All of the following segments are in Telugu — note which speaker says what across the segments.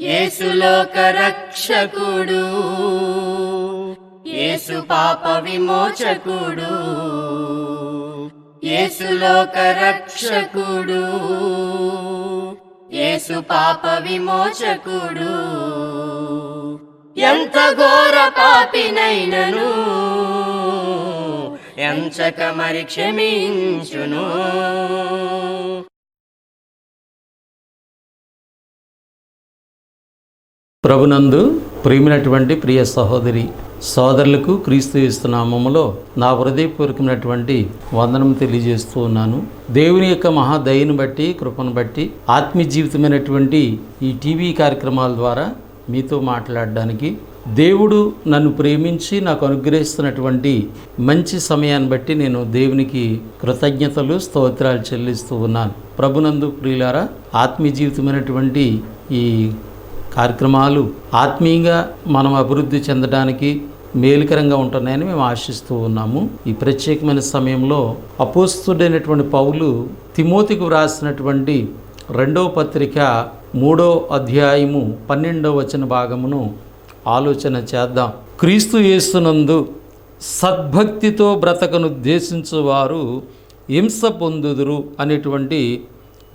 Speaker 1: యేసు లోక రక్షకుడు, యేసు పాప విమోచకుడు, యేసు లోక రక్షకుడు, యేసు పాప విమోచకుడు. ఎంత ఘోర పాపినైనను ఎంచక మరి క్షమించును.
Speaker 2: ప్రభునందు ప్రియమైనటువంటి ప్రియ సహోదరి సోదరులకు క్రీస్తు యేసు నామములో నా హృదయపూర్వకమైనటువంటి వందనం తెలియజేస్తూ ఉన్నాను. దేవుని యొక్క మహాదయను బట్టి, కృపను బట్టి, ఆత్మీయ జీవితమైనటువంటి ఈ టీవీ కార్యక్రమాల ద్వారా మీతో మాట్లాడడానికి దేవుడు నన్ను ప్రేమించి నాకు అనుగ్రహిస్తున్నటువంటి మంచి సమయాన్ని బట్టి నేను దేవునికి కృతజ్ఞతలు, స్తోత్రాలు చెల్లిస్తూ ఉన్నాను. ప్రభునందు ప్రియులారా, ఆత్మీయ జీవితమైనటువంటి ఈ కార్యక్రమాలు ఆత్మీయంగా మనం అభివృద్ధి చెందడానికి మేలుకరంగా ఉంటున్నాయని మేము ఆశిస్తూ ఉన్నాము. ఈ ప్రత్యేకమైన సమయంలో అపోస్తుడైనటువంటి పౌలు తిమోతికి వ్రాసినటువంటి 2వ పత్రిక 3వ అధ్యాయము 12వ వచన భాగమును ఆలోచన చేద్దాం. క్రీస్తు యేసునందు సద్భక్తితో బ్రతకనుద్దేశించువారు హింస పొందుదురు అనేటువంటి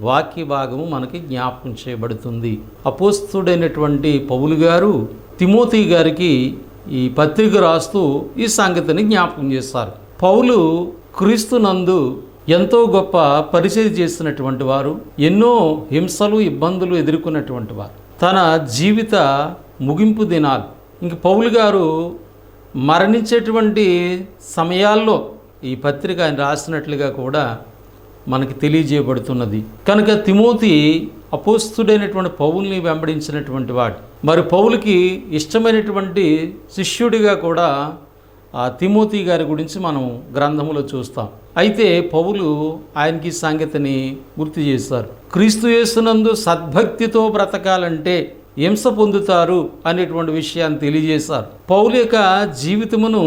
Speaker 2: వాక్య భాగము మనకి జ్ఞాపకం చేయబడుతుంది. అపోస్తుడైనటువంటి పౌలు గారు తిమోతి గారికి ఈ పత్రిక రాస్తూ ఈ సంగతిని జ్ఞాపకం చేస్తారు. పౌలు క్రీస్తునందు ఎంతో గొప్ప పరిచయం చేసినటువంటి వారు, ఎన్నో హింసలు, ఇబ్బందులు ఎదుర్కొన్నటువంటి వారు. తన జీవిత ముగింపు దినాలు, ఇంక పౌలు గారు మరణించేటువంటి సమయాల్లో ఈ పత్రిక ఆయన రాసినట్లుగా కూడా మనకి తెలియజేయబడుతున్నది. కనుక తిమోతి అపోస్తుడైనటువంటి పౌల్ని వెంబడించినటువంటి వాడు. మరి పౌలుకి ఇష్టమైనటువంటి శిష్యుడిగా కూడా ఆ తిమోతి గారి గురించి మనం గ్రంథములో చూస్తాం. అయితే పౌలు ఆయనకి సంగతిని గుర్తు చేశారు. క్రీస్తు యేసునందు సద్భక్తితో బ్రతకాలంటే హింస పొందుతారు అనేటువంటి విషయాన్ని తెలియజేశారు. పౌలు యొక్క జీవితమును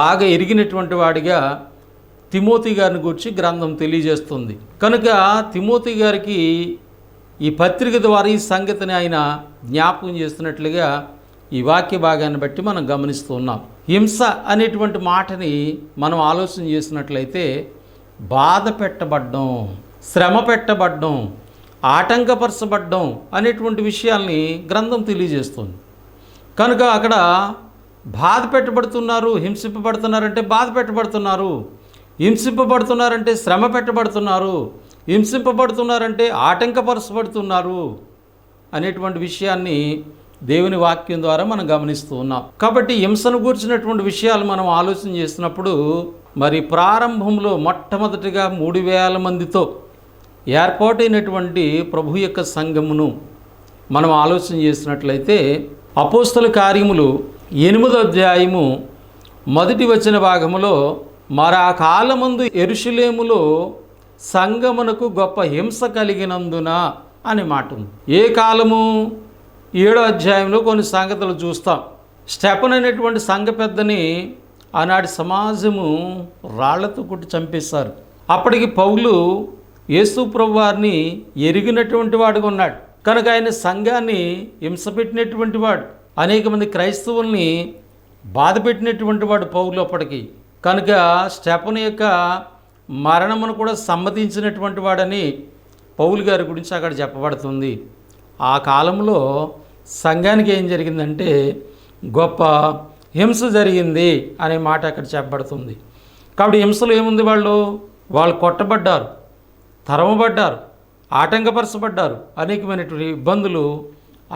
Speaker 2: బాగా ఎరిగినటువంటి వాడిగా తిమోతి గారిని గురించి గ్రంథం తెలియజేస్తుంది. కనుక తిమోతి గారికి ఈ పత్రిక ద్వారా ఈ సంగతిని ఆయన జ్ఞాపకం చేస్తున్నట్లుగా ఈ వాక్య భాగాన్ని బట్టి మనం గమనిస్తూ ఉన్నాం. హింస అనేటువంటి మాటని మనం ఆలోచన చేసినట్లయితే బాధ పెట్టబడ్డం, శ్రమ పెట్టబడ్డం, ఆటంకపరచబడ్డం అనేటువంటి విషయాల్ని గ్రంథం తెలియజేస్తుంది. కనుక అక్కడ బాధ పెట్టబడుతున్నారు, హింసింపబడుతున్నారంటే బాధ పెట్టబడుతున్నారు, హింసింపబడుతున్నారంటే శ్రమ పెట్టబడుతున్నారు, హింసింపబడుతున్నారంటే ఆటంకపరచబడుతున్నారు అనేటువంటి విషయాన్ని దేవుని వాక్యం ద్వారా మనం గమనిస్తూ ఉన్నాం. కాబట్టి హింసను గూర్చినటువంటి విషయాలు మనం ఆలోచన చేసినప్పుడు, మరి ప్రారంభంలో మొట్టమొదటిగా 3000 మందితో ఏర్పాటైనటువంటి ప్రభు యొక్క సంఘమును మనం ఆలోచన చేసినట్లయితే అపోస్తల కార్యములు 8వ అధ్యాయము 1వ వచన భాగములో, మరి ఆ కాలమందు యెరూషలేములో సంగమునకు గొప్ప హింస కలిగినందున అనే మాట ఉంది. ఏ కాలము? 7వ అధ్యాయంలో కొన్ని సంగతులు చూస్తాం. స్టెఫను అనేటువంటి సంఘ పెద్దని ఆనాటి సమాజము రాళ్లతో కొట్టి చంపేశారు. అప్పటికి పౌలు యేసు ప్రభు వారిని ఎరిగినటువంటి వాడుగా ఉన్నాడు. కనుక ఆయన సంఘాన్ని హింస పెట్టినటువంటి వాడు, అనేక మంది క్రైస్తవుల్ని బాధ పెట్టినటువంటి వాడు పౌలు అప్పటికి. కనుక స్టెఫను యొక్క మరణమును కూడా సమ్మతించినటువంటి వాడని పౌలు గారి గురించి అక్కడ చెప్పబడుతుంది. ఆ కాలంలో సంఘానికి ఏం జరిగిందంటే గొప్ప హింస జరిగింది అనే మాట అక్కడ చెప్పబడుతుంది. కాబట్టి హింసలో ఏముంది? వాళ్ళు కొట్టబడ్డారు, తరమబడ్డారు, ఆటంకపరచబడ్డారు, అనేకమైనటువంటి ఇబ్బందులు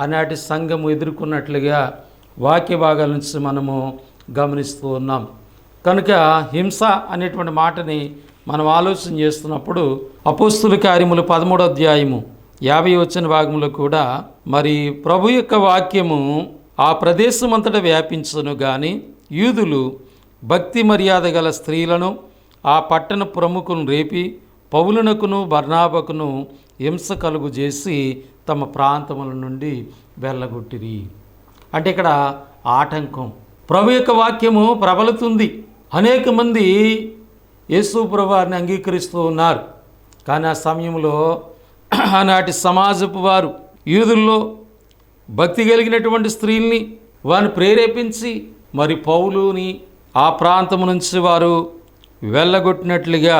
Speaker 2: ఆనాటి సంఘము ఎదుర్కొన్నట్లుగా వాక్య భాగాల నుంచి మనము గమనిస్తూ ఉన్నాం. కనుక హింస అనేటువంటి మాటని మనం ఆలోచన చేస్తున్నప్పుడు అపోస్తుల కార్యములు 13వ అధ్యాయము 50వ వచన భాగంలో కూడా, మరి ప్రభు యొక్క వాక్యము ఆ ప్రదేశం అంతటా వ్యాపించును గాని యూదులు భక్తి మర్యాద గల స్త్రీలను ఆ పట్టణ ప్రముఖులను రేపి పౌలునకును బర్నాబకును హింస కలుగు చేసి తమ ప్రాంతముల నుండి వెళ్ళగొట్టిరి. అంటే ఇక్కడ ఆటంకం. ప్రభు యొక్క వాక్యము ప్రబలుతుంది, అనేక మంది యేసు ప్రభువారిని అంగీకరిస్తూ ఉన్నారు. కానీ ఆ సమయంలో ఆనాటి సమాజపు వారు యూదుల్లో భక్తి కలిగినటువంటి స్త్రీల్ని వారిని ప్రేరేపించి మరి పౌలుని ఆ ప్రాంతం నుంచి వారు వెళ్ళగొట్టినట్లుగా,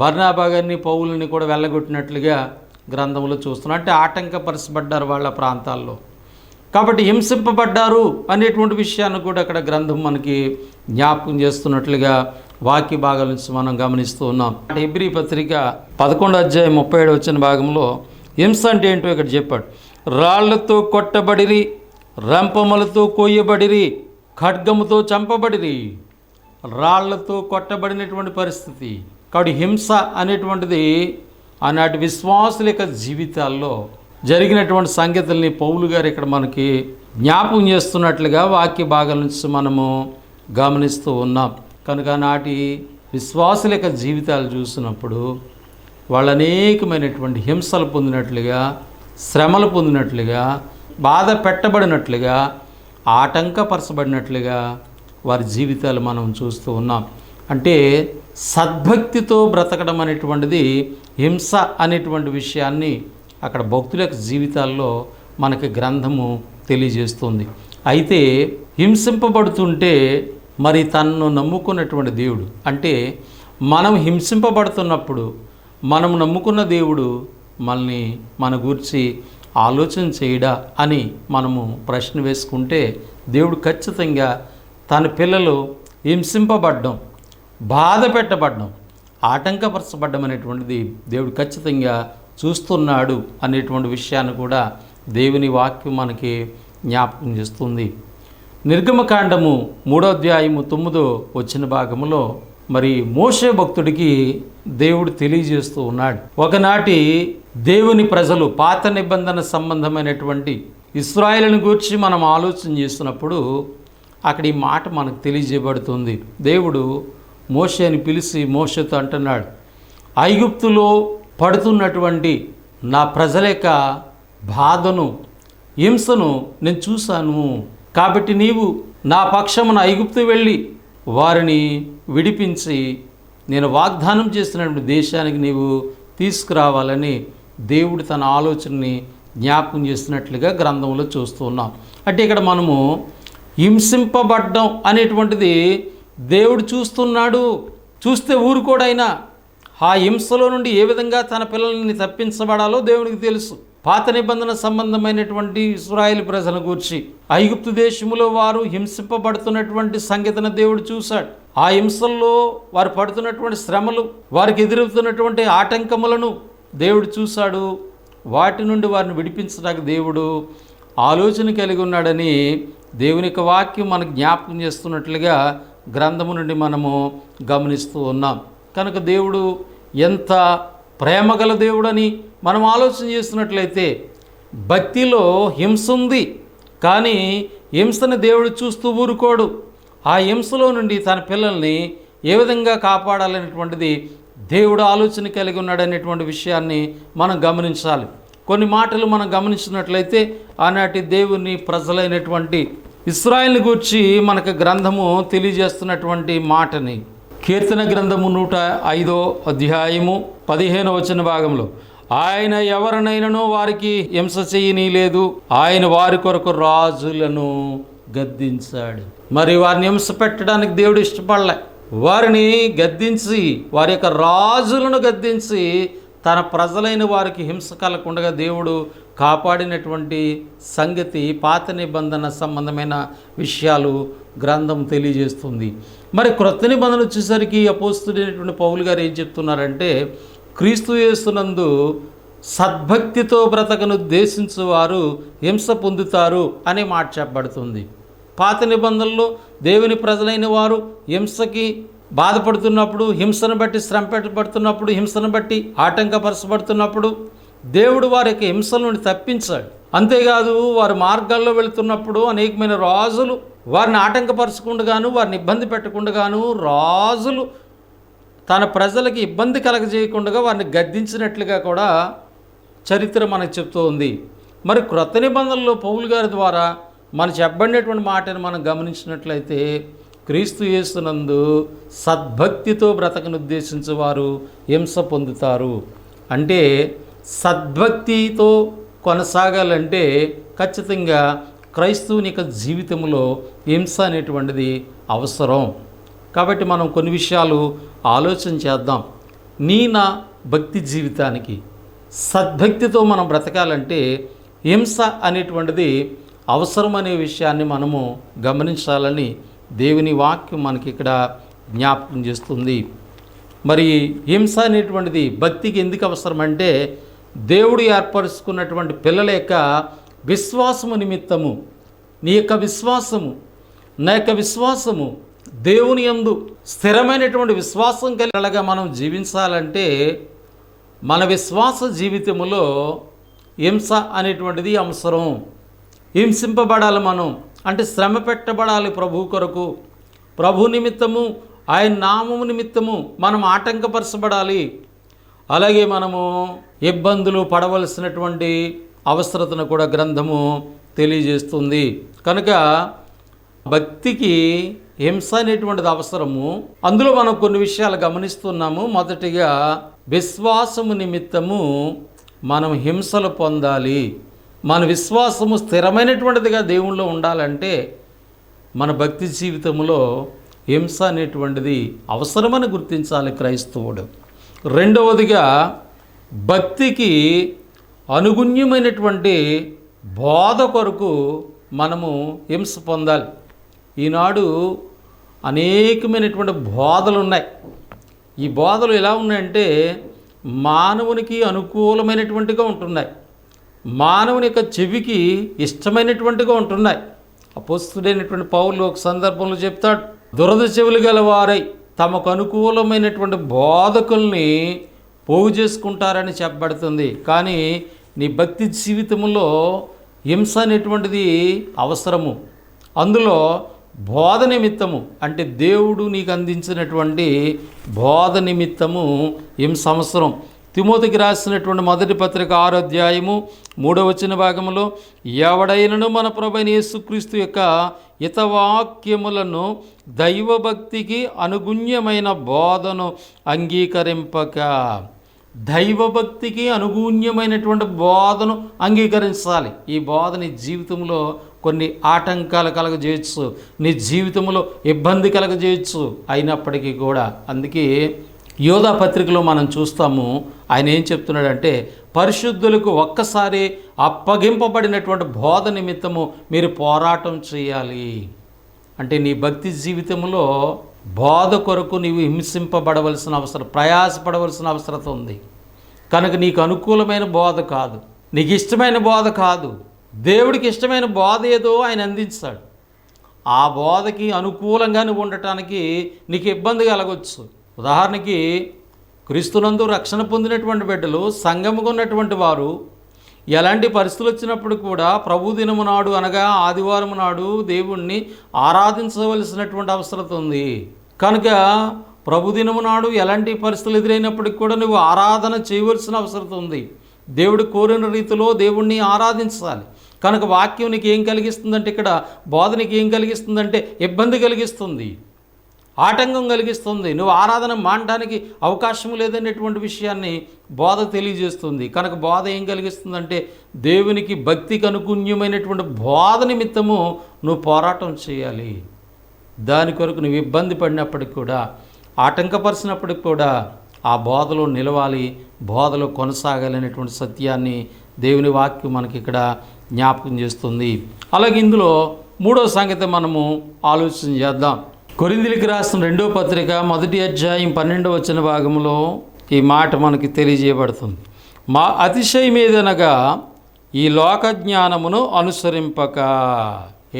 Speaker 2: బర్నాబా గారిని పౌలుని కూడా వెళ్ళగొట్టినట్లుగా గ్రంథంలో చూస్తున్నాం. అంటే ఆటంకపరచబడ్డారు వాళ్ళ ప్రాంతాల్లో, కాబట్టి హింసింపబడ్డారు అనేటువంటి విషయాన్ని కూడా అక్కడ గ్రంథం మనకి జ్ఞాపకం చేస్తున్నట్లుగా వాక్య భాగాల నుంచి మనం గమనిస్తూ ఉన్నాం. హెబ్రీ పత్రిక 11:37 భాగంలో హింస అంటే ఏంటో ఇక్కడ చెప్పాడు. రాళ్లతో కొట్టబడిరి, రంపములతో కొయ్యబడిరి, ఖడ్గముతో చంపబడిరి. రాళ్లతో కొట్టబడినటువంటి పరిస్థితి. కాబట్టి హింస అనేటువంటిది ఆనాటి విశ్వాసుల యొక్క జీవితాల్లో జరిగినటువంటి సంగతుల్ని పౌలు గారు ఇక్కడ మనకి జ్ఞాపకం చేస్తున్నట్లుగా వాక్య భాగాల నుంచి మనము గమనిస్తూ ఉన్నాం. కనుక నాటి విశ్వాసుల యొక్క జీవితాలు చూసినప్పుడు వాళ్ళు అనేకమైనటువంటి హింసలు పొందినట్లుగా, శ్రమలు పొందినట్లుగా, బాధ పెట్టబడినట్లుగా, ఆటంకపరచబడినట్లుగా వారి జీవితాలు మనం చూస్తూ ఉన్నాం. అంటే సద్భక్తితో బ్రతకడం అనేటువంటిది హింస అనేటువంటి విషయాన్ని అక్కడ భక్తుల యొక్క జీవితాల్లో మనకి గ్రంథము తెలియజేస్తుంది. అయితే హింసింపబడుతుంటే మరి తనను నమ్ముకున్నటువంటి దేవుడు, అంటే మనం హింసింపబడుతున్నప్పుడు మనం నమ్ముకున్న దేవుడు మనల్ని మన గురించి ఆలోచన చేయడా అని మనము ప్రశ్న వేసుకుంటే, దేవుడు ఖచ్చితంగా తన పిల్లలు హింసింపబడ్డం, బాధ పెట్టబడ్డం, ఆటంకపరచబడ్డం అనేటువంటిది దేవుడు ఖచ్చితంగా చూస్తున్నాడు అనేటువంటి విషయాన్ని కూడా దేవుని వాక్యం మనకి జ్ఞాపకం చేస్తుంది. నిర్గమకాండము 3:9 భాగంలో మరి మోషే భక్తుడికి దేవుడు తెలియజేస్తూ ఉన్నాడు. ఒకనాటి దేవుని ప్రజలు పాత నిబంధన సంబంధమైనటువంటి ఇశ్రాయేలుని గూర్చి మనం ఆలోచన చేస్తున్నప్పుడు అక్కడ ఈ మాట మనకు తెలియజేయబడుతుంది. దేవుడు మోషేని పిలిచి మోషేతో అంటున్నాడు, ఐగుప్తులో పడుతున్నటువంటి నా ప్రజల యొక్క బాధను, హింసను నేను చూశాను. కాబట్టి నీవు నా పక్షమున ఐగుప్తు వెళ్ళి వారిని విడిపించి నేను వాగ్దానం చేసినటువంటి దేశానికి నీవు తీసుకురావాలని దేవుడు తన ఆలోచనని జ్ఞాపకం చేసినట్లుగా గ్రంథంలో చూస్తూ ఉన్నాం. అంటే ఇక్కడ మనము హింసింపబడ్డం అనేటువంటిది దేవుడు చూస్తున్నాడు. చూస్తే ఊరుకోడైనా ఆ హింసలో నుండి ఏ విధంగా తన పిల్లల్ని తప్పించబడాలో దేవునికి తెలుసు. పాత నిబంధన సంబంధమైనటువంటి ఇశ్రాయేలు ప్రజల గురించి ఐగుప్తు దేశములో వారు హింసింపబడుతున్నటువంటి సంగతిని దేవుడు చూశాడు. ఆ హింసల్లో వారు పడుతున్నటువంటి శ్రమలు, వారికి ఎదురవుతున్నటువంటి ఆటంకములను దేవుడు చూశాడు. వాటి నుండి వారిని విడిపించడానికి దేవుడు ఆలోచన కలిగి ఉన్నాడని దేవుని యొక్క వాక్యం మనకు జ్ఞాపకం చేస్తున్నట్లుగా గ్రంథము నుండి మనము గమనిస్తూ ఉన్నాం. కనుక దేవుడు ఎంత ప్రేమగల దేవుడని మనం ఆలోచన చేస్తున్నట్లయితే, భక్తిలో హింస ఉంది, కానీ హింసను దేవుడు చూస్తూ ఊరుకోడు. ఆ హింసలో నుండి తన పిల్లల్ని ఏ విధంగా కాపాడాలనేటువంటిది దేవుడు ఆలోచన కలిగి ఉన్నాడనేటువంటి విషయాన్ని మనం గమనించాలి. కొన్ని మాటలు మనం గమనించినట్లయితే ఆనాటి దేవుని ప్రజలైనటువంటి ఇశ్రాయేలుని గూర్చి మనకు గ్రంథము తెలియజేస్తున్నటువంటి మాటని కీర్తన గ్రంథము 105:15 భాగంలో, ఆయన ఎవరినైనాను వారికి హింస చేయనీయలేదు, ఆయన వారి కొరకు రాజులను గద్దించాడు. మరి వారిని హింస పెట్టడానికి దేవుడు ఇష్టపడలే. వారిని గద్దించి, వారి యొక్క రాజులను గద్దించి తన ప్రజలైన వారికి హింస కలగకుండా దేవుడు కాపాడినటువంటి సంగతి పాత నిబంధన సంబంధమైన విషయాలు గ్రంథం తెలియజేస్తుంది. మరి క్రొత్త నిబంధన వచ్చేసరికి అపోస్తుడైనటువంటి పౌలు గారు ఏం చెప్తున్నారంటే, క్రీస్తు యేసునందు సద్భక్తితో బ్రతకను ఉద్దేశించు వారు హింస పొందుతారు అనే మాట చెప్పబడుతుంది. పాత నిబంధనలో దేవుని ప్రజలైన వారు హింసకి బాధపడుతున్నప్పుడు, హింసను బట్టి శ్రమ పెట్టబడుతున్నప్పుడు, హింసను బట్టి ఆటంకపరచబడుతున్నప్పుడు దేవుడు వారి యొక్క హింసల నుండి తప్పించాడు. అంతేకాదు, వారు మార్గాల్లో వెళుతున్నప్పుడు అనేకమైన రాజులు వారిని ఆటంకపరచకుండాను, వారిని ఇబ్బంది పెట్టకుండాను, రాజులు తన ప్రజలకి ఇబ్బంది కలగజేయకుండా వారిని గద్దించినట్లుగా కూడా చరిత్ర మనకు చెప్తూ ఉంది. మరి క్రొత్త నిబంధనలో పౌలు గారి ద్వారా మనం చెప్పబడినటువంటి మాటను మనం గమనించినట్లయితే, క్రీస్తు యేసునందు సద్భక్తితో బ్రతకను ఉద్దేశించే వారు హింస పొందుతారు. అంటే సద్భక్తితో కొనసాగాలంటే ఖచ్చితంగా క్రైస్తవుని యొక్క జీవితంలో హింస అనేటువంటిది అవసరం. కాబట్టి మనం కొన్ని విషయాలు ఆలోచన చేద్దాం. నా భక్తి జీవితానికి సద్భక్తితో మనం బ్రతకాలంటే హింస అనేటువంటిది అవసరం అనే విషయాన్ని మనము గమనించాలని దేవుని వాక్యం మనకి ఇక్కడ జ్ఞాపకం చేస్తుంది. మరి హింస అనేటువంటిది భక్తికి ఎందుకు అవసరం అంటే, దేవుడు ఏర్పరుచుకున్నటువంటి పిల్లల యొక్క విశ్వాసము నిమిత్తము, నీ యొక్క విశ్వాసము, నా యొక్క విశ్వాసము దేవుని యందు స్థిరమైనటువంటి విశ్వాసం కలిగేలాగా మనం జీవించాలంటే మన విశ్వాస జీవితంలో హింస అనేటువంటిది అవసరం. హింసింపబడాలి, మనం అంటే శ్రమ పెట్టబడాలి ప్రభు కొరకు. ప్రభు నిమిత్తము, ఆయన నామము నిమిత్తము మనం ఆటంకపరచబడాలి. అలాగే మనము ఇబ్బందులు పడవలసినటువంటి అవసరతను కూడా గ్రంథము తెలియజేస్తుంది. కనుక భక్తికి హింస అనేటువంటిది అవసరము. అందులో మనం కొన్ని విషయాలు గమనిస్తున్నాము. మొదటిగా విశ్వాసము నిమిత్తము మనం హింసలు పొందాలి. మన విశ్వాసము స్థిరమైనటువంటిదిగా దేవునిలో ఉండాలంటే మన భక్తి జీవితంలో హింస అనేటువంటిది అవసరమని గుర్తించాలి క్రైస్తవుడు. రెండవదిగా భక్తికి అనుగుణ్యమైనటువంటి బోధ కొరకు మనము హింస పొందాలి. ఈనాడు అనేకమైనటువంటి బోధలు ఉన్నాయి. ఈ బోధలు ఎలా ఉన్నాయంటే మానవునికి అనుకూలమైనటువంటిగా ఉంటున్నాయి, మానవుని యొక్క చెవికి ఇష్టమైనటువంటిగా ఉంటున్నాయి. అపోస్తుడైనటువంటి పౌలు ఒక సందర్భంలో చెప్తాడు, దురద చెవులు గల వారై తమకు అనుకూలమైనటువంటి బోధకుల్ని పోగు చేసుకుంటారని చెప్పబడుతుంది. కానీ నీ భక్తి జీవితంలో హింస అనేటువంటిది అవసరము. అందులో బోధ నిమిత్తము, అంటే దేవుడు నీకు అందించినటువంటి బోధ నిమిత్తము హింస అవసరం. తిమోతికి రాసినటువంటి మొదటి పత్రిక 6వ అధ్యాయము 3వ వచన భాగంలో, ఎవడైనను మన ప్రభువైన యేసుక్రీస్తు యొక్క హితవాక్యములను దైవభక్తికి అనుగుణ్యమైన బోధను అంగీకరింపక, దైవభక్తికి అనుగుణ్యమైనటువంటి బోధను అంగీకరించాలి. ఈ బోధ నీ జీవితంలో కొన్ని ఆటంకాలు కలగజేయచ్చు, నీ జీవితంలో ఇబ్బంది కలగజేయచ్చు. అయినప్పటికీ కూడా అందుకే యోధా పత్రికలో మనం చూస్తాము, ఆయన ఏం చెప్తున్నాడంటే, పరిశుద్ధులకు ఒక్కసారి అప్పగింపబడినటువంటి బోధ నిమిత్తము మీరు పోరాటం చేయాలి. అంటే నీ భక్తి జీవితంలో బోధ కొరకు నీవు హింసింపబడవలసిన అవసరం, ప్రయాసపడవలసిన అవసరం ఉంది. కనుక నీకు అనుకూలమైన బోధ కాదు, నీకు ఇష్టమైన బోధ కాదు, దేవుడికి ఇష్టమైన బోధ ఏదో ఆయన అందించాడు. ఆ బోధకి అనుకూలంగా నువ్వు ఉండటానికి నీకు ఇబ్బంది కలగవచ్చు. ఉదాహరణకి క్రీస్తునందు రక్షణ పొందినటువంటి బిడ్డలు, సంఘముగా ఉన్నటువంటి వారు ఎలాంటి పరిస్థితులు వచ్చినప్పుడు కూడా ప్రభు దినము నాడు అనగా ఆదివారం నాడు దేవుణ్ణి ఆరాధించవలసినటువంటి అవసరం ఉంది. కనుక ప్రభు దినము నాడు ఎలాంటి పరిస్థితులు ఎదురైనప్పటికీ కూడా నువ్వు ఆరాధన చేయవలసిన అవసరం ఉంది. దేవుడు కోరిన రీతిలో దేవుణ్ణి ఆరాధించాలి. కనుక వాక్యం నీకు ఏం కలిగిస్తుందంటే, ఇక్కడ బోధ నీకు ఏం కలిగిస్తుందంటే ఇబ్బంది కలిగిస్తుంది, ఆటంకం కలిగిస్తుంది. నువ్వు ఆరాధన మానడానికి అవకాశం లేదనేటువంటి విషయాన్ని బోధ తెలియజేస్తుంది. కనుక బోధ ఏం కలిగిస్తుందంటే దేవునికి భక్తికి అనుగుణ్యమైనటువంటి బోధ నిమిత్తము నువ్వు పోరాటం చేయాలి. దాని కొరకు నువ్వు ఇబ్బంది పడినప్పటికి కూడా, ఆటంకపరిచినప్పటికి కూడా ఆ బోధలో నిలవాలి, బోధలో కొనసాగాలనేటువంటి సత్యాన్ని దేవుని వాక్యం మనకి ఇక్కడ జ్ఞాపకం చేస్తుంది. అలాగే ఇందులో 3వ సంగతి మనము ఆలోచన చేద్దాం. కొరింథీయులకు రాసిన 2వ పత్రిక 1వ అధ్యాయం 12వ వచన భాగంలో ఈ మాట మనకి తెలియజేయబడుతుంది. మా అతిశయమేదనగా ఈ లోక జ్ఞానమును అనుసరింపక.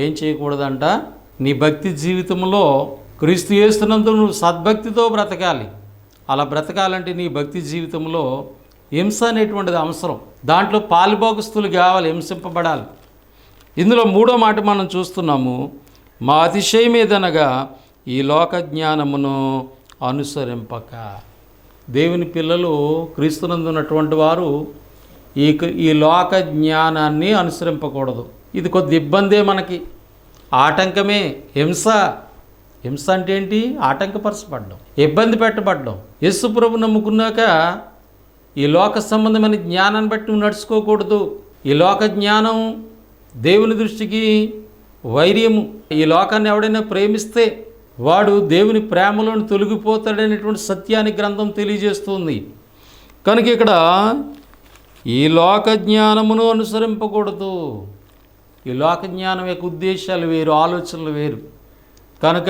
Speaker 2: ఏం చేయకూడదంట? నీ భక్తి జీవితంలో క్రీస్తు యేసునందు నువ్వు సద్భక్తితో బ్రతకాలి. అలా బ్రతకాలంటే నీ భక్తి జీవితంలో హింస అనేటువంటిది అవసరం. దాంట్లో పాలుభోగస్తులు కావాలి, హింసింపబడాలి. ఇందులో 3వ మాట మనం చూస్తున్నాము, మా అతిశయమేదనగా ఈ లోక జ్ఞానమును అనుసరింపక. దేవుని పిల్లలు, క్రీస్తునందు ఉన్నటువంటి వారు ఈ లోక జ్ఞానాన్ని అనుసరింపకూడదు. ఇది కొద్ది ఇబ్బందే, మనకి ఆటంకమే. హింస అంటే ఏంటి? ఆటంకపరచబడ్డం, ఇబ్బంది పెట్టబడ్డం. యేసు ప్రభు నమ్ముకున్నాక ఈ లోక సంబంధమైన జ్ఞానాన్ని బట్టి నువ్వు నడుచుకోకూడదు. ఈ లోక జ్ఞానం దేవుని దృష్టికి వైర్యము. ఈ లోకాన్ని ఎవడైనా ప్రేమిస్తే వాడు దేవుని ప్రేమలోని తొలగిపోతాడనేటువంటి సత్యాన్ని గ్రంథం తెలియజేస్తుంది. కనుక ఇక్కడ ఈ లోక జ్ఞానమును అనుసరింపకూడదు. ఈ లోక జ్ఞానం యొక్క ఉద్దేశాలు వేరు, ఆలోచనలు వేరు. కనుక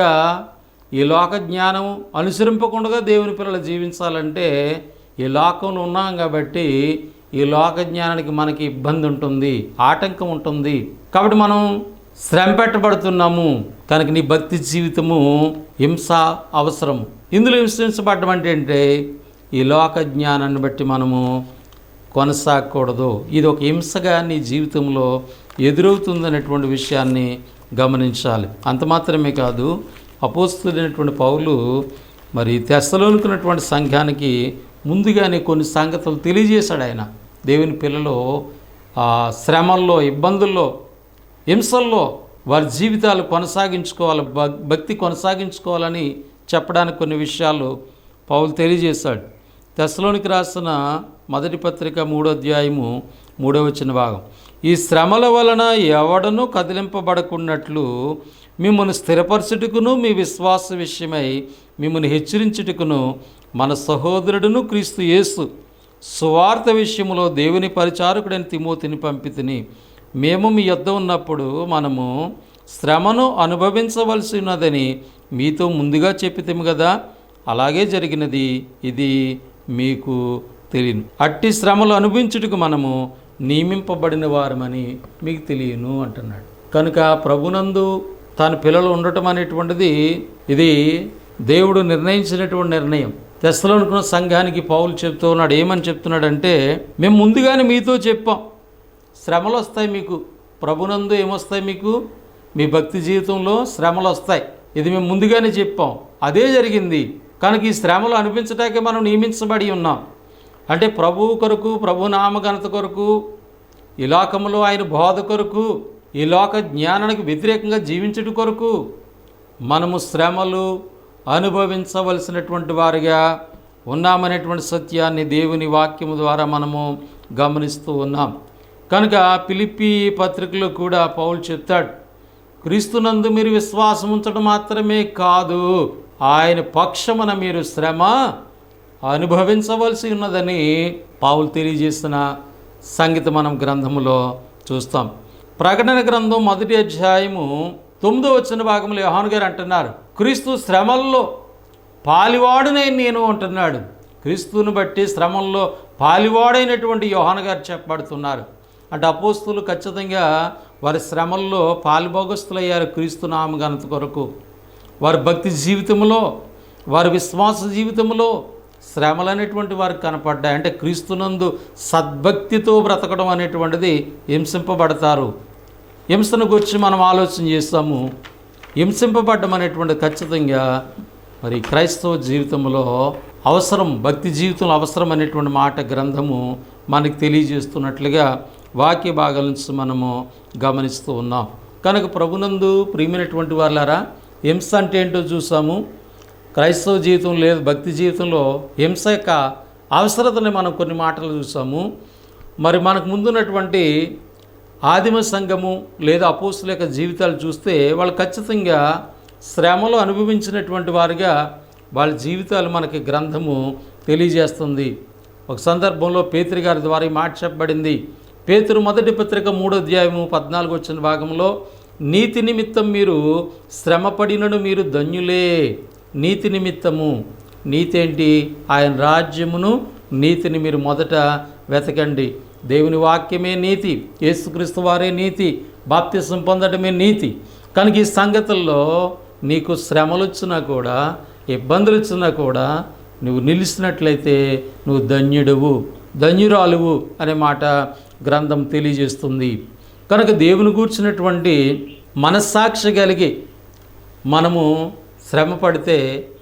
Speaker 2: ఈ లోక జ్ఞానం అనుసరింపకుండా దేవుని పిల్లలు జీవించాలంటే ఈ లోకంలో ఉన్నాం కాబట్టి ఈ లోక జ్ఞానానికి మనకి ఇబ్బంది ఉంటుంది, ఆటంకం ఉంటుంది. కాబట్టి మనం శ్రమ పెట్టబడుతున్నాము. కనుక నీ భక్తి జీవితము హింస అవసరం. ఇందులో హింసించబడడం అంటే ఈ లోక జ్ఞానాన్ని బట్టి మనము కొనసాగకూడదు. ఇది ఒక హింసగా నీ జీవితంలో ఎదురవుతుందనేటువంటి విషయాన్ని గమనించాలి. అంత మాత్రమే కాదు, అపోస్తలుడైనటువంటి పౌలు మరి తెస్సలోనికున్నటువంటి సంఘానికి ముందుగానే కొన్ని సంగతులు తెలియజేశాడు. ఆయన దేవుని పిల్లలు శ్రమల్లో, ఇబ్బందుల్లో, హింసల్లో వారి జీవితాలు కొనసాగించుకోవాలి, భక్తి కొనసాగించుకోవాలని చెప్పడానికి కొన్ని విషయాలు పౌలు తెలియజేశాడు. తెస్సలోనికి రాసిన మొదటి పత్రిక 3వ అధ్యాయము 3వ వచన భాగం. ఈ శ్రమల వలన ఎవడనూ కదిలింపబడకున్నట్లు మిమ్మల్ని స్థిరపరచుటకును మీ విశ్వాస విషయమై మిమ్మల్ని హెచ్చరించుటకును మన సహోదరుడును క్రీస్తు యేసు సువార్త విషయంలో దేవుని పరిచారకుడైన తిమోతిని పంపితిని. మేము మీ యొద్ద ఉన్నప్పుడు మనము శ్రమను అనుభవించవలసి ఉన్నదని మీతో ముందుగా చెప్పితేము కదా, అలాగే జరిగినది. ఇది మీకు తెలియను. అట్టి శ్రమలు అనుభవించుటకు మనము నియమింపబడిన వారమని మీకు తెలియను అంటున్నాడు. కనుక ప్రభునందు తన పిల్లలు ఉండటం అనేటువంటిది ఇది దేవుడు నిర్ణయించినటువంటి నిర్ణయం. తెస్సలోనికున్న సంఘానికి పౌలు చెప్తూ ఉన్నాడు. ఏమని చెప్తున్నాడంటే, మేము ముందుగానే మీతో చెప్పాం, శ్రమలు వస్తాయి మీకు. ప్రభునందు ఏమొస్తాయి మీకు? మీ భక్తి జీవితంలో శ్రమలు వస్తాయి. ఇది మేము ముందుగానే చెప్పాం, అదే జరిగింది. కనుక ఈ శ్రమలు అనిపించటానికి మనం నియమించబడి ఉన్నాం. అంటే ప్రభువు కొరకు, ప్రభు నామఘనత కొరకు, ఈ లోకంలో ఆయన బోధ కొరకు, ఈ లోక జ్ఞానానికి వ్యతిరేకంగా జీవించడం కొరకు మనము శ్రమలు అనుభవించవలసినటువంటి వారిగా ఉన్నామనేటువంటి సత్యాన్ని దేవుని వాక్యము ద్వారా మనము గమనిస్తూ ఉన్నాం. కనుక ఫిలిప్పీ పత్రికలో కూడా పౌలు చెప్తాడు, క్రీస్తునందు మీరు విశ్వాసం ఉంచడం మాత్రమే కాదు, ఆయన పక్షమున మీరు శ్రమ అనుభవించవలసి ఉన్నదని పౌలు తెలియజేసిన సంగతి మనం గ్రంథములో చూస్తాం. ప్రకటన గ్రంథం 1వ అధ్యాయము 9వ వచన భాగంలో యోహాను గారు అంటున్నారు, క్రీస్తు శ్రమల్లో పాలివాడునై నేను అంటున్నాడు. క్రీస్తుని బట్టి శ్రమల్లో పాలివాడైనటువంటి యోహాను గారు చెప్పబడుతున్నారు. అంటే అపోస్తులు ఖచ్చితంగా వారి శ్రమల్లో పాలిభోగస్తులయ్యారు. క్రీస్తు నామఘనత కొరకు వారి భక్తి జీవితంలో, వారి విశ్వాస జీవితంలో శ్రమలు అనేటువంటి వారికి కనపడ్డాయి. అంటే క్రీస్తునందు సద్భక్తితో బ్రతకడం అనేటువంటిది హింసింపబడతారు. హింసను గురించి మనం ఆలోచన చేస్తాము. హింసింపబడ్డం అనేటువంటిది ఖచ్చితంగా మరి క్రైస్తవ జీవితంలో అవసరం, భక్తి జీవితంలో అవసరం అనేటువంటి మాట గ్రంథము మనకి తెలియజేస్తున్నట్లుగా వాక్య భాగాల నుంచి మనము గమనిస్తూ ఉన్నాం. కనుక ప్రభునందు ప్రియమైనటువంటి వాళ్ళారా, హింస అంటే ఏంటో చూసాము. క్రైస్తవ జీవితం లేదు, భక్తి జీవితంలో హింస యొక్క అవసరతని మనం కొన్ని మాటలు చూసాము. మరి మనకు ముందున్నటువంటి ఆదిమ సంఘము లేదా అపోస్తుల యొక్క జీవితాలు చూస్తే వాళ్ళు ఖచ్చితంగా శ్రమలు అనుభవించినటువంటి వారిగా వాళ్ళ జీవితాలు మనకి గ్రంథము తెలియజేస్తుంది. ఒక సందర్భంలో పేతురు గారి ద్వారా ఈ మాట చెప్పబడింది. పేతురు మొదటి పత్రిక 3వ అధ్యాయము 14వ వచన భాగంలో, నీతి నిమిత్తం మీరు శ్రమపడినను మీరు ధన్యులే. నీతి నిమిత్తము, నీతి ఏంటి? ఆయన రాజ్యమును నీతిని మీరు మొదట వెతకండి. దేవుని వాక్యమే నీతి, యేసుక్రీస్తు వారే నీతి, బాప్తిసం పొందడమే నీతి. కనుక ఈ సంగతుల్లో నీకు శ్రమలు వచ్చినా కూడా, ఇబ్బందులు వచ్చినా కూడా నువ్వు నిలిచినట్లయితే నువ్వు ధన్యుడువు, ధన్యురాలువు అనే మాట గ్రంథం తెలియజేస్తుంది. కనుక దేవుని గూర్చినటువంటి మనస్సాక్షి కలిగి మనము శ్రమ పడితే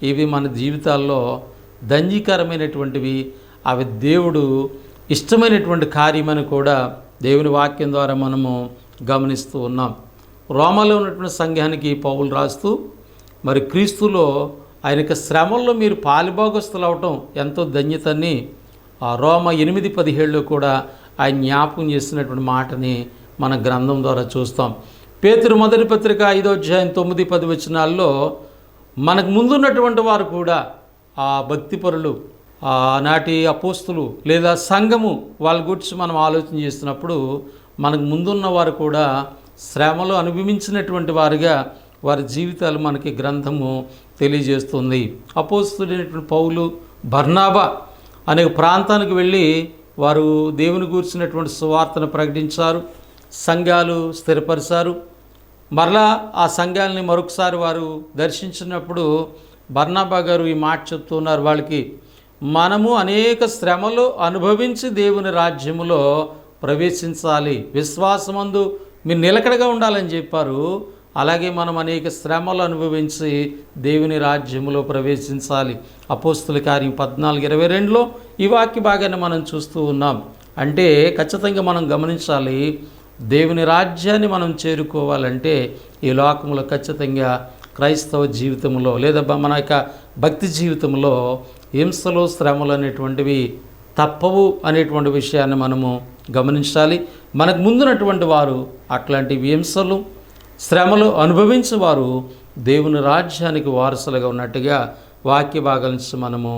Speaker 2: ఇవి మన జీవితాల్లో ధన్యకరమైనటువంటివి, అవి దేవుడు ఇష్టమైనటువంటి కార్యమని కూడా దేవుని వాక్యం ద్వారా మనము గమనిస్తూ ఉన్నాం. రోమాలో ఉన్నటువంటి సంఘానికి పౌలు రాస్తూ, మరి క్రీస్తులో ఆయన యొక్క శ్రమల్లో మీరు పాలిభాగస్తులు అవటం ఎంతో ధన్యతని ఆ రోమ 8:17లో కూడా ఆయన జ్ఞాపకం చేసినటువంటి మాటని మన గ్రంథం ద్వారా చూస్తాం. పేతురు మొదటి పత్రిక 5వ అధ్యాయం 9-10 వచనాల్లో మనకు ముందున్నటువంటి వారు కూడా ఆ భక్తిపరులు, ఆనాటి అపోస్తులు లేదా సంఘము వాళ్ళ గురించి మనం ఆలోచన చేస్తున్నప్పుడు మనకు ముందున్న వారు కూడా శ్రమలు అనుభవించినటువంటి వారుగా వారి జీవితాలు మనకి గ్రంథము తెలియజేస్తుంది. అపోస్తులైనటువంటి పౌలు, బర్నాబా అనేక ప్రాంతానికి వెళ్ళి వారు దేవుని గూర్చినటువంటి సువార్తను ప్రకటించారు, సంఘాలు స్థిరపరిచారు. మరలా ఆ సంఘాలని మరొకసారి వారు దర్శించినప్పుడు బర్నాబా గారు ఈ మాట చెప్తున్నారు వాళ్ళకి, మనము అనేక శ్రమలు అనుభవించి దేవుని రాజ్యములో ప్రవేశించాలి, విశ్వాసమందు మీరు నిలకడగా ఉండాలని చెప్పారు. అలాగే మనం అనేక శ్రమలు అనుభవించి దేవుని రాజ్యములో ప్రవేశించాలి. అపోస్తుల కార్యం 14:22లో ఈ వాక్య భాగాన్ని మనం చూస్తూ ఉన్నాం. అంటే ఖచ్చితంగా మనం గమనించాలి, దేవుని రాజ్యాన్ని మనం చేరుకోవాలంటే ఈ లోకంలో ఖచ్చితంగా క్రైస్తవ జీవితంలో లేదా మన యొక్క భక్తి జీవితంలో హింసలు, శ్రమలు అనేటువంటివి తప్పవు అనేటువంటి విషయాన్ని మనము గమనించాలి. మనకు ముందున్నటువంటి వారు అట్లాంటి హింసలు, శ్రమలు అనుభవించేవారు దేవుని రాజ్యానికి వారసులుగా ఉన్నట్టుగా వాక్య భాగాల నుంచి మనము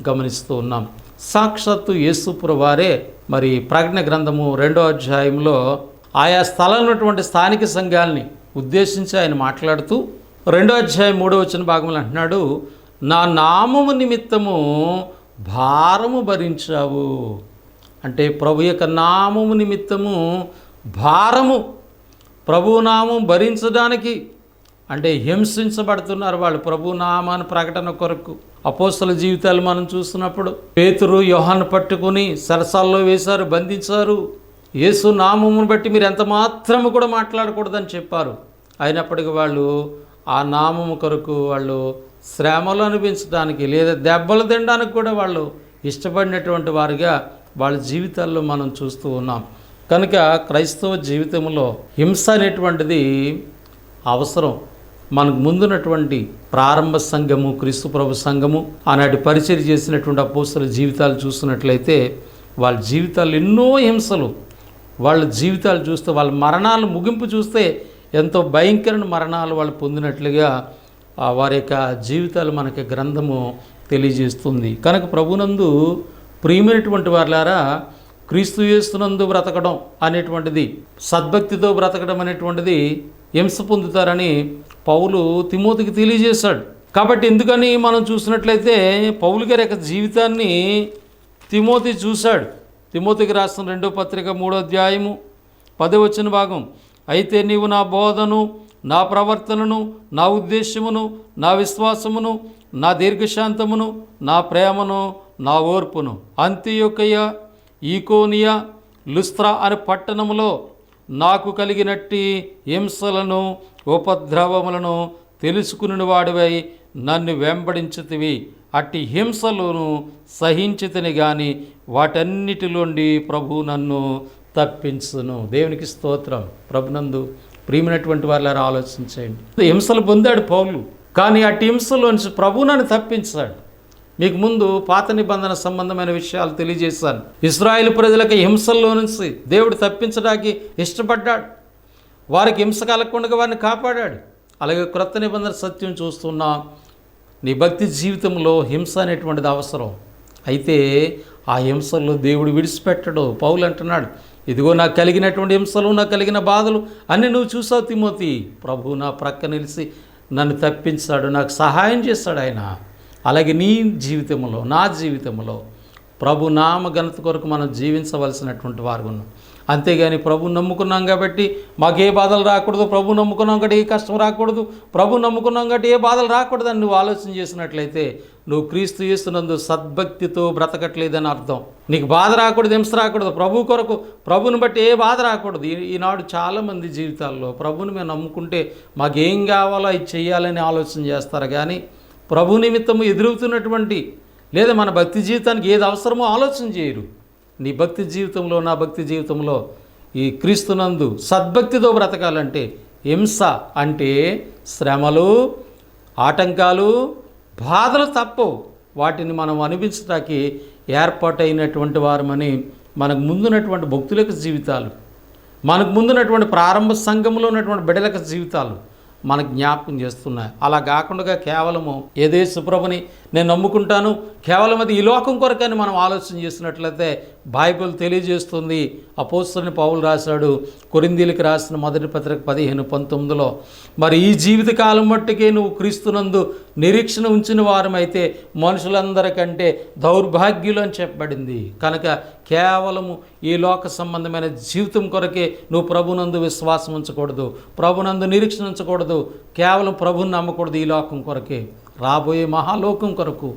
Speaker 2: గమనిస్తూ ఉన్నాం. సాక్షాత్తు యేసుప్రభువు వారే మరి ప్రకటన గ్రంథము 2వ అధ్యాయంలో ఆయా స్థలంలో ఉన్నటువంటి స్థానిక సంఘాలని ఉద్దేశించి ఆయన మాట్లాడుతూ 2వ అధ్యాయం 3వ వచన భాగంలో అంటున్నాడు, నా నామము నిమిత్తము భారము భరించావు. అంటే ప్రభు యొక్క నామము నిమిత్తము భారము, ప్రభునామం భరించడానికి అంటే హింసించబడుతున్నారు వాళ్ళు ప్రభునామాన్ని ప్రకటన కొరకు. అపోస్తల జీవితాలు మనం చూస్తున్నప్పుడు పేతురు, యోహాను పట్టుకుని సరసాల్లో వేశారు, బంధించారు. యేసు నామమును బట్టి మీరు ఎంత మాత్రము కూడా మాట్లాడకూడదని చెప్పారు. అయినప్పటికీ వాళ్ళు ఆ నామము కొరకు వాళ్ళు శ్రమలు అనిపించడానికి లేదా దెబ్బలు తినడానికి కూడా వాళ్ళు ఇష్టపడినటువంటి వారుగా వాళ్ళ జీవితాల్లో మనం చూస్తూ ఉన్నాం. కనుక క్రైస్తవ జీవితంలో హింస అనేటువంటిది అవసరం. మనకు ముందున్నటువంటి ప్రారంభ సంఘము, క్రీస్తు ప్రభు సంఘము, ఆనాటి పరిచర్య చేసినటువంటి అపోస్తల జీవితాలు చూస్తున్నట్లయితే వాళ్ళ జీవితాలు ఎన్నో హింసలు, వాళ్ళ జీవితాలు చూస్తే వాళ్ళ మరణాలు ముగింపు చూస్తే ఎంతో భయంకరమైన మరణాలు వాళ్ళు పొందినట్లుగా వారి యొక్క జీవితాలు మనకి గ్రంథము తెలియజేస్తుంది. కనుక ప్రభునందు ప్రియమైనటువంటి వారులారా, క్రీస్తు యేసునందు బ్రతకడం అనేటువంటిది, సద్భక్తితో బ్రతకడం అనేటువంటిది హింస పొందుతారని పౌలు తిమోతికి తెలియజేశాడు. కాబట్టి ఎందుకని మనం చూసినట్లయితే పౌలు గారి యొక్క జీవితాన్ని తిమోతి చూశాడు. తిమోతికి రాసిన 2వ పత్రిక 3వ అధ్యాయము 10వ వచన భాగం, అయితే నీవు నా బోధను, నా ప్రవర్తనను, నా ఉద్దేశమును, నా విశ్వాసమును, నా దీర్ఘశాంతమును, నా ప్రేమను, నా ఓర్పును అంతియొకయ, ఈకోనియా, లుస్త్రా అనే పట్టణములో నాకు కలిగినట్టి హింసలను, ఉపద్రవములను తెలుసుకుని వాడివై నన్ను వెంబడించితివి. అట్టి హింసలను సహించితిని గాని వాటన్నిటిలోండి ప్రభు నన్ను తప్పించును. దేవునికి స్తోత్రం. ప్రభునందు ప్రియమైనటువంటి వారిలారా ఆలోచించండి. హింసలు పొందాడు పౌలు, కానీ అట్టి హింసలోంచి ప్రభు నన్ను తప్పించాడు. మీకు ముందు పాత నిబంధన సంబంధమైన విషయాలు తెలియజేశాను. ఇశ్రాయేలు ప్రజలకు హింసల్లో నుంచి దేవుడు తప్పించడానికి ఇష్టపడ్డాడు. వారికి హింస కలగకుండా వారిని కాపాడాడు. అలాగే క్రొత్త నిబంధన సత్యం చూస్తున్నాం. నీ భక్తి జీవితంలో హింస అనేటువంటిది అవసరం. అయితే ఆ హింసల్లో దేవుడు విడిచిపెట్టడు. పౌలు అంటున్నాడు, ఇదిగో నాకు కలిగినటువంటి హింసలు, నాకు కలిగిన బాధలు అన్నీ నువ్వు చూసావు తిమోతి. ప్రభు నా ప్రక్క నిలిచి నన్ను తప్పించాడు, నాకు సహాయం చేశాడు ఆయన. అలాగే నీ జీవితంలో, నా జీవితంలో ప్రభు నామ ఘనత కొరకు మనం జీవించవలసినటువంటి వారు ఉన్నాం. అంతేగాని ప్రభు నమ్ముకున్నాం కాబట్టి మాకు ఏ బాధలు రాకూడదు, ప్రభు నమ్ముకున్నాం కాబట్టి ఏ కష్టం రాకూడదు, ప్రభు నమ్ముకున్నాం కాబట్టి ఏ బాధలు రాకూడదని నువ్వు ఆలోచన చేసినట్లయితే నువ్వు క్రీస్తు యేసునందు సద్భక్తితో బ్రతకట్లేదని అర్థం. నీకు బాధ రాకూడదు, హింస రాకూడదు, ప్రభు కొరకు, ప్రభుని బట్టి ఏ బాధ రాకూడదు. ఈనాడు చాలామంది జీవితాల్లో ప్రభుని మేము నమ్ముకుంటే మాకేం కావాలో అది చెయ్యాలని ఆలోచన చేస్తారు, కానీ ప్రభు నిమిత్తము ఎదురవుతున్నటువంటి లేదా మన భక్తి జీవితానికి ఏది అవసరమో ఆలోచన చేయరు. నీ భక్తి జీవితంలో, నా భక్తి జీవితంలో ఈ క్రీస్తునందు సద్భక్తితో బ్రతకాలంటే హింస అంటే శ్రమలు, ఆటంకాలు, బాధలు తప్పవు. వాటిని మనం అనిపించడానికి ఏర్పాటైనటువంటి వారమని మనకు ముందున్నటువంటి భక్తుల జీవితాలు మనకు ముందున్నటువంటి ప్రారంభ సంఘంలో ఉన్నటువంటి బిడ్డల జీవితాలు మనకు జ్ఞాపకం చేస్తున్నాయి. అలా కాకుండా కేవలము ఏదేసు ప్రభుని నేను నమ్ముకుంటాను, కేవలం అది ఈ లోకం కొరకని మనం ఆలోచన చేసినట్లయితే బైబిల్ తెలియజేస్తుంది. అపోస్తలుని పౌలు రాశాడు కొరింథీయులకు రాసిన మొదటి పత్రిక 15:19లో, మరి ఈ జీవితకాలం మట్టుకే నువ్వు క్రీస్తునందు నిరీక్షణ ఉంచిన వారమైతే మనుషులందరికంటే దౌర్భాగ్యులు అని చెప్పబడింది. కనుక కేవలము ఈ లోక సంబంధమైన జీవితం కొరకే నువ్వు ప్రభునందు విశ్వాసం ఉంచకూడదు, ప్రభునందు నిరీక్షణ ఉంచకూడదు, కేవలం ప్రభుని నమ్మకూడదు. ఈ లోకం కొరకే, రాబోయే మహాలోకం కొరకు,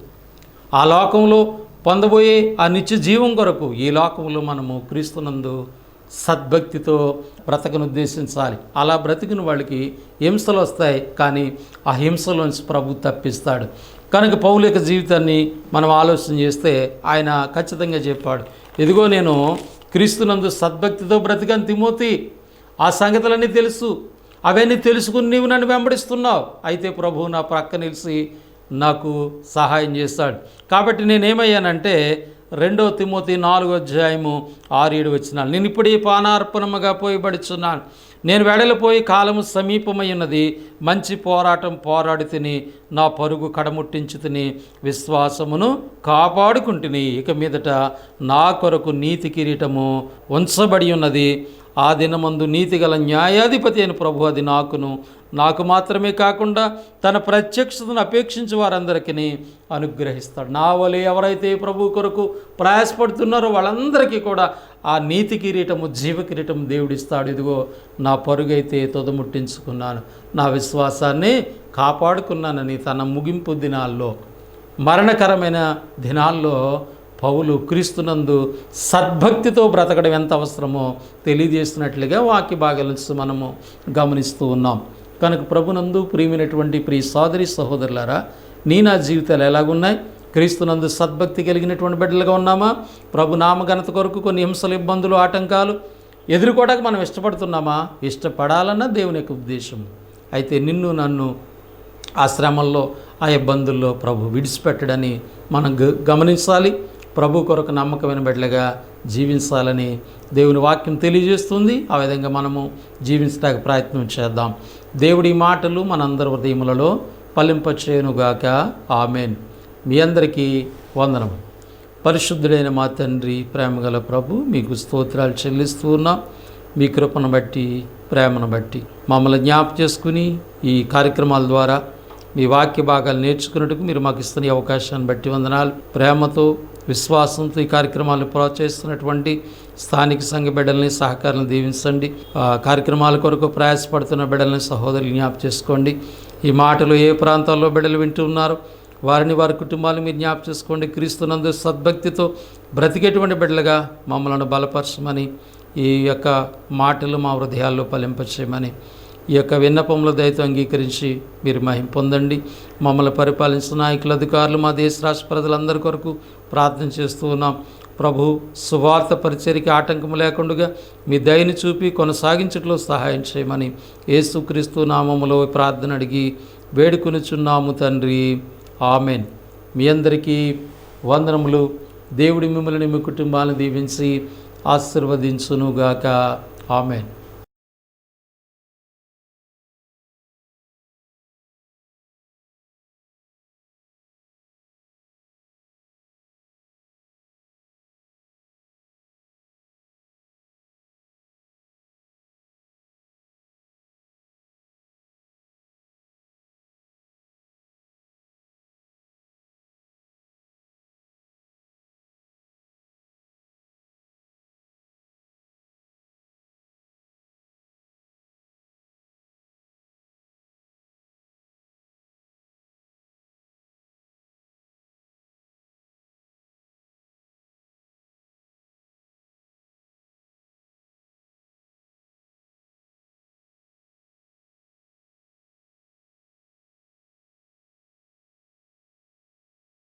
Speaker 2: ఆ లోకంలో పొందబోయే ఆ నిత్య జీవం కొరకు ఈ లోకంలో మనము క్రీస్తునందు సద్భక్తితో బ్రతకను ఉద్దేశించాలి. అలా బ్రతికిన వాళ్ళకి హింసలు వస్తాయి, కానీ ఆ హింసలోంచి ప్రభు తప్పిస్తాడు. కనుక పౌలు యొక్క జీవితాన్ని మనం ఆలోచన చేస్తే ఆయన ఖచ్చితంగా చెప్పాడు, ఇదిగో నేను క్రీస్తునందు సద్భక్తితో బ్రతికాను తిమోతి, ఆ సంగతులన్నీ తెలుసు, అవన్నీ తెలుసుకుని నీవు నన్ను వెంబడిస్తున్నావు. అయితే ప్రభువు నా ప్రక్క నిలిచి నాకు సహాయం చేస్తాడు. కాబట్టి నేనేమయ్యానంటే 2 తిమోతి 4:6-7 నేను ఇప్పుడే పానార్పణముగా పోయబడుచున్నాను, నేను వెడలిపోయి కాలము సమీపమై ఉన్నది, మంచి పోరాటం పోరాడి తిని నా పరుగు కడముట్టించి తిని విశ్వాసమును కాపాడుకుంటుని, ఇక మీదట నా కొరకు నీతి కిరీటము ఉంచబడి ఉన్నది, ఆ దినమందు నీతిగల న్యాయాధిపతి అయిన ప్రభు అది నాకు మాత్రమే కాకుండా తన ప్రత్యక్షతను అపేక్షించి వారందరికీ అనుగ్రహిస్తాడు. నా వలె ఎవరైతే ప్రభు కొరకు ప్రయాసపడుతున్నారో వాళ్ళందరికీ కూడా ఆ నీతి కిరీటము జీవ కిరీటము దేవుడిస్తాడు. ఇదిగో నా పరుగైతే తొదముట్టించుకున్నాను, నా విశ్వాసాన్ని కాపాడుకున్నానని తన ముగింపు దినాల్లో, మరణకరమైన దినాల్లో పౌలు క్రీస్తునందు సద్భక్తితో బ్రతకడం ఎంత అవసరమో తెలియజేసినట్లుగా వాక్య భాగాల నుంచి మనము గమనిస్తూ ఉన్నాం. కనుక ప్రభునందు ప్రియమైనటువంటి ప్రియ సోదరి సహోదరులారా, నా జీవితాలు ఎలాగున్నాయి? క్రీస్తునందు సద్భక్తి కలిగినటువంటి బిడ్డలుగా ఉన్నామా? ప్రభు నామఘనత కొరకు కొన్ని హింసలు, ఇబ్బందులు, ఆటంకాలు ఎదుర్కోవడానికి మనం ఇష్టపడుతున్నామా? ఇష్టపడాలన్న దేవుని యొక్క ఉద్దేశం. అయితే నిన్ను నన్ను ఆ శ్రమల్లో, ఆ ఇబ్బందుల్లో ప్రభు విడిచిపెట్టడని మనం గమనించాలి. ప్రభు కొరకు నమ్మకమైన బిడ్డలుగా జీవించాలని దేవుని వాక్యం తెలియజేస్తుంది. ఆ విధంగా మనము జీవించడానికి ప్రయత్నం చేద్దాం. దేవుడి మాటలు మనందరి హృదయములలో ఫలింపచేయునుగాక. ఆమెన్. మీ అందరికీ వందనం. పరిశుద్ధుడైన మా తండ్రి, ప్రేమగల ప్రభు, మీకు స్తోత్రాలు చెల్లిస్తూ ఉన్నాం. మీ కృపను బట్టి, ప్రేమను బట్టి మమ్మల్ని జ్ఞాపకం చేసుకుని ఈ కార్యక్రమాల ద్వారా మీ వాక్య భాగాలు నేర్చుకున్నట్టుకు మీరు మాకు ఇస్తున్న అవకాశాన్ని బట్టి వందనాలు. ప్రేమతో, విశ్వాసంతో ఈ కార్యక్రమాలను ప్రోత్సహిస్తున్నటువంటి స్థానిక సంఘ బిడ్డల్ని, సహకారాలను దీవించండి. కార్యక్రమాల కొరకు ప్రయాసపడుతున్న బిడ్డల్ని, సహోదరులు జ్ఞాపకం చేసుకోండి. ఈ మాటలు ఏ ప్రాంతాల్లో బిడ్డలు వింటున్నారో వారిని, వారి కుటుంబాలను మీరు జ్ఞాపకం చేసుకోండి. క్రీస్తునందు సద్భక్తితో బ్రతికేటువంటి బిడ్డలుగా మమ్మల్ని బలపరచమని, ఈ యొక్క మాటలు మా హృదయాల్లో ఫలింపచేయమని, ఈ యొక్క విన్నపంలో దయతో అంగీకరించి మీరు మహిమ పొందండి. మమ్మల్ని పరిపాలించిన నాయకులు, అధికారులు, మా దేశ రాష్ట్ర ప్రజలందరి కొరకు ప్రార్థన చేస్తూ ఉన్నాం. ప్రభు, సువార్త పరిచర్యకి ఆటంకం లేకుండా మీ దయని చూపి కొనసాగించట్లో సహాయం చేయమని యేసుక్రీస్తు నామములో ప్రార్థన అడిగి వేడుకొనుచున్నాము తండ్రి. ఆమెన్. మీ అందరికీ వందనములు. దేవుడి మిమ్మల్ని, మీ కుటుంబాలను దీవించి ఆశీర్వదించునుగాక. ఆమెన్.